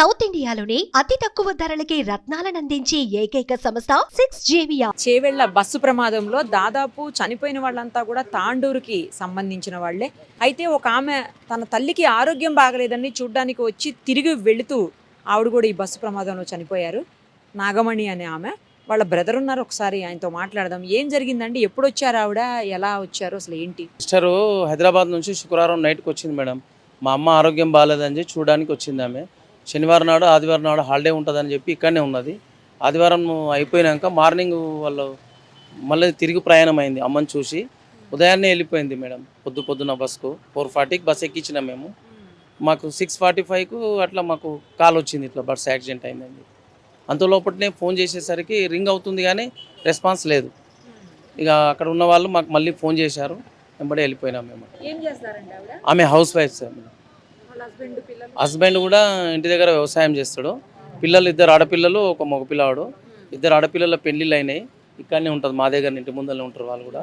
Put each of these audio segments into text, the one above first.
South ఇండియాలోని అతి తక్కువ ధరలకి రత్నాలనందించే ఏకైక సంస్థ 6JVR. చేవెళ్ల బస్సు ప్రమాదంలో దాదాపు చనిపోయిన వాళ్ళంతా కూడా తాండూరుకి సంబంధించిన వాళ్లే. అయితే ఒక ఆమె తన తల్లికి ఆరోగ్యం బాగలేదని చూడ్డానికి వచ్చి తిరిగి వెళుతూ ఆవిడ కూడా ఈ బస్సు ప్రమాదంలో చనిపోయారు. నాగమణి అనే ఆమె, వాళ్ళ బ్రదర్ ఉన్నారు. ఒకసారి ఆయనతో మాట్లాడదాం. ఏం జరిగిందండి? ఎప్పుడు వచ్చారు ఆవిడ? ఎలా వచ్చారు? అసలు ఏంటి? సిస్టరు హైదరాబాద్ నుంచి శుక్రవారం నైట్కి వచ్చింది మేడం. మా అమ్మ ఆరోగ్యం బాగాలేదని చెప్పి చూడడానికి వచ్చింది ఆమె. శనివారం నాడు ఆదివారం నాడు హాలిడే ఉంటుందని చెప్పి ఇక్కడనే ఉన్నది. ఆదివారం అయిపోయినాక మార్నింగ్ వాళ్ళు మళ్ళీ తిరిగి ప్రయాణం అయింది. అమ్మని చూసి ఉదయాన్నే వెళ్ళిపోయింది మేడం. పొద్దున బస్కు 4:40కి బస్ ఎక్కించినాం మేము. మాకు 6:45కు అట్లా మాకు కాల్ వచ్చింది, ఇట్లా బస్ యాక్సిడెంట్ అయిందండి. అంతలోపటినే ఫోన్ చేసేసరికి రింగ్ అవుతుంది కానీ రెస్పాన్స్ లేదు. ఇక అక్కడ ఉన్న వాళ్ళు మాకు మళ్ళీ ఫోన్ చేశారు, వెంబడే వెళ్ళిపోయినాం మేము. ఆమె హౌస్ వైఫ్ సార్. హస్బెండ్ కూడా ఇంటి దగ్గర వ్యవసాయం చేస్తాడు. పిల్లలు 2 ఆడపిల్లలు, ఒక మగ పిల్లవాడు. 2 ఆడపిల్లల పెళ్ళిళ్ళు అయినాయి. ఇక్కడనే ఉంటుంది, మా దగ్గర ఇంటి ముందరనే ఉంటారు వాళ్ళు కూడా.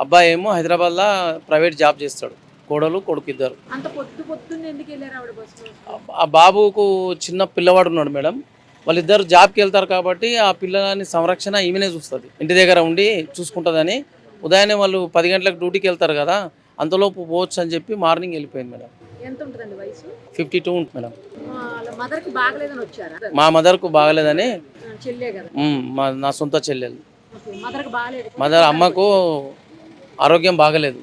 అబ్బాయి ఏమో హైదరాబాద్లో ప్రైవేట్ జాబ్ చేస్తాడు. కోడలు కొడుకు 2. ఆ బాబుకు చిన్న పిల్లవాడు ఉన్నాడు మేడం. వాళ్ళిద్దరు జాబ్కి వెళ్తారు కాబట్టి ఆ పిల్లలని సంరక్షణ ఈమెనే చూస్తుంది, ఇంటి దగ్గర ఉండి చూసుకుంటుందని. ఉదయాన్నే వాళ్ళు 10 గంటలకు డ్యూటీకి వెళ్తారు కదా, అంతలోపు పోవచ్చు అని చెప్పి మార్నింగ్ వెళ్ళిపోయింది మేడం. 52 ఉంటుంది మేడం. మా మదర్కు బాగలేదని, నా సొంత చెల్లెలు. మదర్ అమ్మకు ఆరోగ్యం బాగలేదు,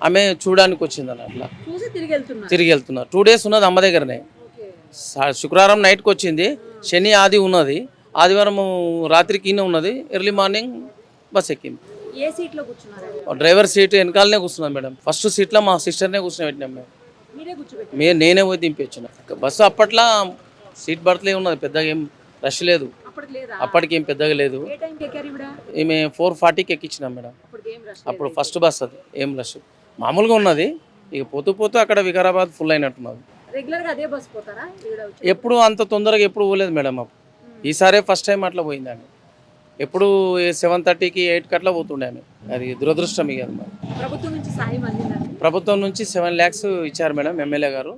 ఆమె చూడడానికి వచ్చింది అని. అట్లా తిరిగి వెళ్తున్నారు. 2 డేస్ ఉన్నది అమ్మ దగ్గరనే. శుక్రవారం నైట్కి వచ్చింది, శని ఆది ఉన్నది, ఆదివారం రాత్రికి ఉన్నది, ఎర్లీ మార్నింగ్ బస్ ఎక్కింది. డ్రైవర్ సీట్ వెనకాలనే కూర్చున్నాం మేడం. ఫస్ట్ సీట్లో మా సిస్టర్నే కూర్చోబెట్టినాం మేము. నేనే పోయి దింపొచ్చిన. బస్సు అప్పట్లో సీట్ బర్త్లే ఉన్నది, పెద్దగా ఏం రష్ లేదు. అప్పటికేం పెద్దగా లేదు. ఈమె 4:40కి ఎక్కించినాం మేడం. అప్పుడు ఫస్ట్ బస్ అది, ఏం రష్ మామూలుగా ఉన్నది. ఇక పోతూ అక్కడ వికారాబాద్ ఫుల్ అయినట్టున్నది. ఎప్పుడు అంత తొందరగా ఎప్పుడు పోలేదు మేడం. ఈసారే ఫస్ట్ టైం అట్లా పోయిందండి. ఎప్పుడు 7:30కి 8కి అట్లా పోతుండే. అది దురదృష్టం. ఇక ప్రభుత్వం నుంచి 7 lakhs ఇచ్చారు మేడం ఎమ్మెల్యే గారు.